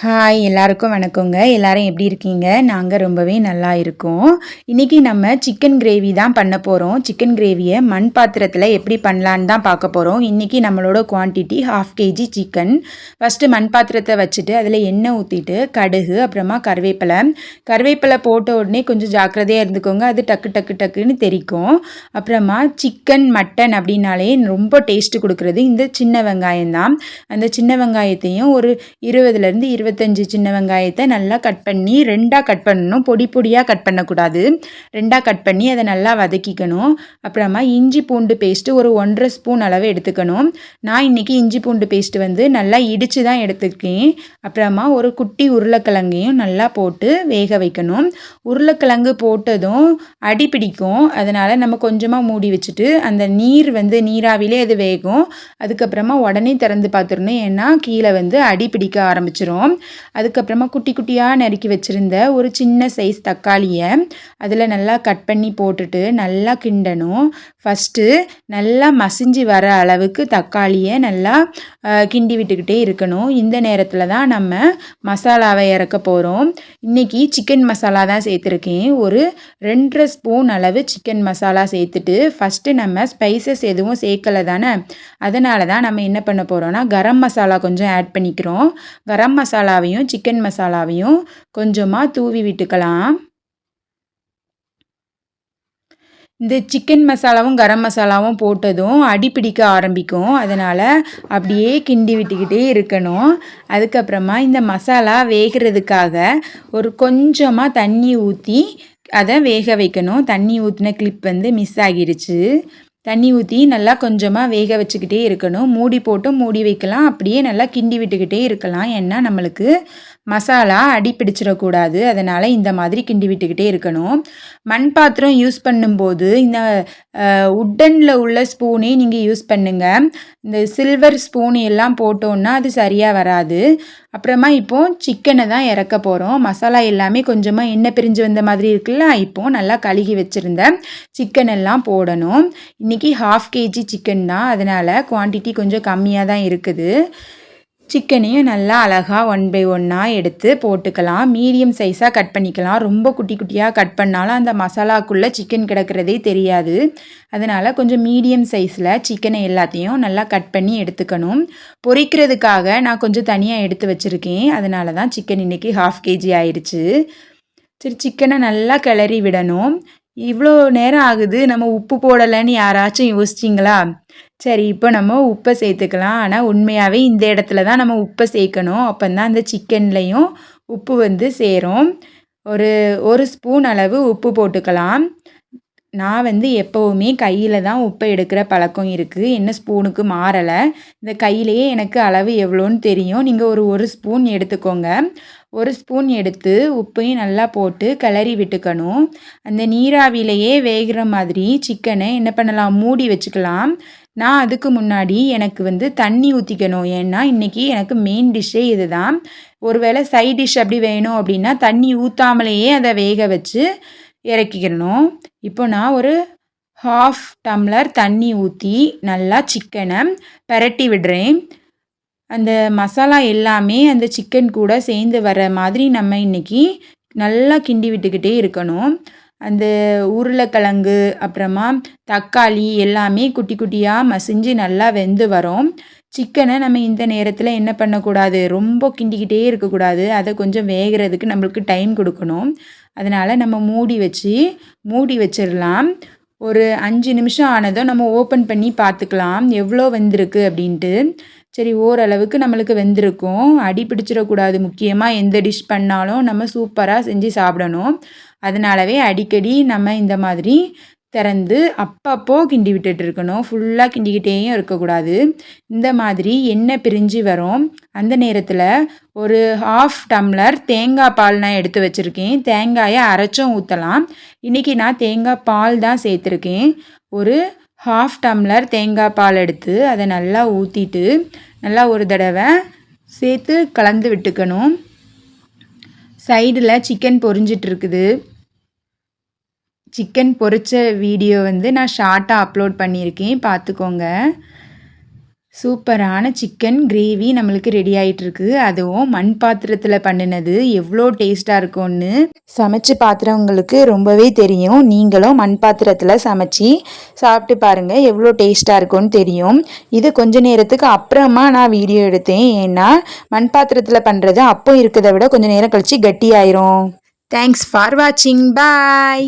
Hi எல்லாருக்கும் வணக்கங்க. எல்லாரும் எப்படி இருக்கீங்க? நாங்கள் ரொம்பவே நல்லா இருக்கோம். இன்றைக்கி நம்ம சிக்கன் கிரேவி தான் பண்ண போகிறோம். சிக்கன் கிரேவியை மண் பாத்திரத்தில் எப்படி பண்ணலான்னு தான் பார்க்க போகிறோம். இன்றைக்கி நம்மளோட குவான்டிட்டி 1/2 kg சிக்கன். ஃபஸ்ட்டு மண் பாத்திரத்தை வச்சுட்டு அதில் எண்ணெய் ஊற்றிட்டு கடுகு அப்புறமா கருவேப்பிலை போட்ட உடனே கொஞ்சம் ஜாக்கிரதையாக இருந்துக்கோங்க. அது டக்கு டக்கு டக்குன்னு தெறிக்கும். அப்புறமா சிக்கன் மட்டன் அப்படின்னாலே ரொம்ப டேஸ்ட்டு கொடுக்குறது இந்த சின்ன வெங்காயம் தான். அந்த சின்ன வெங்காயத்தையும் ஒரு 20லேருந்து 25 சின்ன வெங்காயத்தை நல்லா கட் பண்ணி 2ஆக கட் பண்ணணும். பொடி பொடியாக கட் பண்ணக்கூடாது. 2ஆக கட் பண்ணி அதை நல்லா வதக்கிக்கணும். அப்புறமா இஞ்சி பூண்டு பேஸ்ட்டு ஒரு 1.5 ஸ்பூன் அளவு எடுத்துக்கணும். நான் இன்றைக்கி இஞ்சி பூண்டு பேஸ்ட்டு வந்து நல்லா இடித்து தான் எடுத்துருக்கேன். அப்புறமா ஒரு குட்டி உருளைக்கிழங்கையும் நல்லா போட்டு வேக வைக்கணும். உருளைக்கிழங்கு போட்டதும் அடி பிடிக்கும். அதனால் நம்ம கொஞ்சமாக மூடி வச்சுட்டு அந்த நீராவிலே அது வேகும். அதுக்கப்புறமா உடனே திறந்து பார்த்துடணும். ஏன்னா கீழே அடி பிடிக்க ஆரம்பிச்சிரும். அதுக்கப்புறமா குட்டி குட்டியாக நறுக்கி வச்சுருந்த ஒரு சின்ன சைஸ் தக்காளியை அதில் நல்லா கட் பண்ணி போட்டுட்டு நல்லா கிண்டணும். ஃபஸ்ட்டு நல்லா மசிஞ்சு வர அளவுக்கு தக்காளியை நல்லா கிண்டி விட்டுக்கிட்டே இருக்கணும். இந்த நேரத்தில் தான் நம்ம மசாலாவை இறக்க போகிறோம். இன்றைக்கி சிக்கன் மசாலா தான் சேர்த்துருக்கேன். ஒரு 2.5 ஸ்பூன் அளவு சிக்கன் மசாலா சேர்த்துட்டு ஃபஸ்ட்டு நம்ம ஸ்பைசஸ் எதுவும் சேர்க்கலை தானே, அதனால தான் நம்ம என்ன பண்ண போகிறோன்னா கரம் மசாலா கொஞ்சம் ஆட் பண்ணிக்கிறோம். கரம் மசாலாவையும் சிக்கன் மசாலாவையும் கொஞ்சமாக தூவி விட்டுக்கலாம். இந்த சிக்கன் மசாலாவும் கரம் மசாலாவும் போட்டதும் அடி பிடிக்க ஆரம்பிக்கும். அதனால் அப்படியே கிண்டி விட்டுக்கிட்டே இருக்கணும். அதுக்கப்புறமா இந்த மசாலா வேகிறதுக்காக ஒரு கொஞ்சமாக தண்ணி ஊற்றி அதை வேக வைக்கணும். தண்ணி ஊற்றின கிளிப் மிஸ் ஆகிடுச்சு. தண்ணி ஊற்றி நல்லா கொஞ்சமாக வேக வச்சுக்கிட்டே இருக்கணும். மூடி வைக்கலாம். அப்படியே நல்லா கிண்டி விட்டுக்கிட்டே இருக்கலாம். ஏன்னா நம்மளுக்கு மசாலா அடி பிடிச்சிடக்கூடாது. அதனால் இந்த மாதிரி கிண்டி விட்டுக்கிட்டே இருக்கணும். மண் பாத்திரம் யூஸ் பண்ணும்போது இந்த உட்டனில் உள்ள ஸ்பூனே நீங்கள் யூஸ் பண்ணுங்கள். இந்த சில்வர் ஸ்பூன் எல்லாம் போட்டோன்னா அது சரியாக வராது. அப்புறமா இப்போது சிக்கனை தான் இறக்க போகிறோம். மசாலா எல்லாமே கொஞ்சமாக எண்ணெய் பிரிஞ்சு வந்த மாதிரி இருக்குல்ல, இப்போது நல்லா கழுகி வச்சுருந்த சிக்கன் எல்லாம் போடணும். இன்றைக்கி 1/2 kg சிக்கன் தான், அதனால் குவான்டிட்டி கொஞ்சம் கம்மியாக தான் இருக்குது. சிக்கனையும் நல்லா அழகாக 1 by 1 எடுத்து போட்டுக்கலாம். மீடியம் சைஸாக கட் பண்ணிக்கலாம். ரொம்ப குட்டி குட்டியாக கட் பண்ணாலும் அந்த மசாலாக்குள்ளே சிக்கன் கிடக்கிறதே தெரியாது. அதனால் கொஞ்சம் மீடியம் சைஸில் சிக்கனை எல்லாத்தையும் நல்லா கட் பண்ணி எடுத்துக்கணும். பொரிக்கிறதுக்காக நான் கொஞ்சம் தனியாக எடுத்து வச்சுருக்கேன். அதனால தான் சிக்கன் இன்றைக்கி 1/2 kg ஆயிடுச்சு. சரி, சிக்கனை நல்லா கிளறி விடணும். இவ்வளோ நேரம் ஆகுது, நம்ம உப்பு போடலைன்னு யாராச்சும் யோசிச்சிங்களா? சரி, இப்போ நம்ம உப்பை சேர்த்துக்கலாம். ஆனால் உண்மையாகவே இந்த இடத்துல தான் நம்ம உப்பை சேர்க்கணும். அப்போ தான் அந்த சிக்கன்லேயும் உப்பு சேரும். ஒரு ஸ்பூன் அளவு உப்பு போட்டுக்கலாம். நான் எப்போவுமே கையில் தான் உப்பை எடுக்கிற பழக்கம் இருக்குது. என்ன ஸ்பூனுக்கு மாறலை. இந்த கையிலேயே எனக்கு அளவு எவ்வளோன்னு தெரியும். நீங்கள் ஒரு ஸ்பூன் எடுத்துக்கோங்க. 1 ஸ்பூன் எடுத்து உப்பையும் நல்லா போட்டு கிளறி விட்டுக்கணும். அந்த நீராவிலேயே வேகிற மாதிரி சிக்கனை என்ன பண்ணலாம், மூடி வச்சுக்கலாம். நான் அதுக்கு முன்னாடி எனக்கு தண்ணி ஊற்றிக்கணும். ஏன்னா இன்றைக்கி எனக்கு மெயின் டிஷ்ஷே இது தான். ஒருவேளை சைட் டிஷ் அப்படி வேணும் அப்படின்னா தண்ணி ஊற்றாமலேயே அதை வேக வச்சு இறக்கிக்கணும். இப்போ நான் ஒரு 1/2 டம்ளர் தண்ணி ஊற்றி நல்லா சிக்கனை பிரட்டி விடுறேன். அந்த மசாலா எல்லாமே அந்த சிக்கன் கூட சேர்ந்து வர மாதிரி நம்ம இன்றைக்கி நல்லா கிண்டி விட்டுக்கிட்டே இருக்கணும். அந்த உருளைக்கிழங்கு அப்புறமா தக்காளி எல்லாமே குட்டி குட்டியாக மசிஞ்சு நல்லா வெந்து வரும். சிக்கனை நம்ம இந்த நேரத்தில் என்ன பண்ணக்கூடாது, ரொம்ப கிண்டிக்கிட்டே இருக்கக்கூடாது. அதை கொஞ்சம் வேகிறதுக்கு நம்மளுக்கு டைம் கொடுக்கணும். அதனால் நம்ம மூடி வச்சிடலாம். ஒரு 5 நிமிஷம் ஆனதும் நம்ம ஓப்பன் பண்ணி பார்த்துக்கலாம் எவ்வளோ வெந்திருக்கு அப்படின்ட்டு. சரி, ஓரளவுக்கு நம்மளுக்கு வெந்திருக்கும். அடி பிடிச்சிடக்கூடாது. முக்கியமாக எந்த டிஷ் பண்ணாலும் நம்ம சூப்பராக செஞ்சு சாப்பிடணும். அதனாலவே அடிக்கடி நம்ம இந்த மாதிரி திறந்து அப்பப்போ கிண்டி விட்டுட்டு இருக்கணும். ஃபுல்லாக கிண்டிக்கிட்டேயும் இருக்கக்கூடாது. இந்த மாதிரி எண்ணெய் பிரிஞ்சு வரும். அந்த நேரத்தில் ஒரு 1/2 டம்ளர் தேங்காய் பால் நான் எடுத்து வச்சுருக்கேன். தேங்காயை அரைச்சும் ஊற்றலாம். இன்றைக்கி நான் தேங்காய் பால் தான் சேர்த்துருக்கேன். ஒரு 1/2 டம்ளர் தேங்காய் பால் எடுத்து அதை நல்லா ஊற்றிட்டு நல்லா ஒரு தடவை சேர்த்து கலந்து விட்டுக்கணும். சைடில் சிக்கன் பொரிஞ்சிட்ருக்குது. சிக்கன் பொரிச்ச வீடியோ நான் ஷார்ட்டாக அப்லோட் பண்ணியிருக்கேன், பார்த்துக்கோங்க. சூப்பரான சிக்கன் கிரேவி நம்மளுக்கு ரெடி ஆகிட்டுருக்கு. அதுவும் மண் பாத்திரத்தில் பண்ணினது எவ்வளோ டேஸ்ட்டாக இருக்கும்னு சமைச்சு பார்த்துறவங்களுக்கு ரொம்பவே தெரியும். நீங்களும் மண் பாத்திரத்தில் சமைச்சி சாப்பிட்டு பாருங்கள், எவ்வளோ டேஸ்ட்டாக இருக்கும்னு தெரியும். இது கொஞ்ச நேரத்துக்கு அப்புறமா நான் வீடியோ எடுத்தேன். ஏன்னா மண் பாத்திரத்தில் பண்ணுறது அப்போ இருக்கிறத விட கொஞ்சம் நேரம் கழித்து கட்டியாயிரும். தேங்க்ஸ் ஃபார் வாட்சிங். பாய்.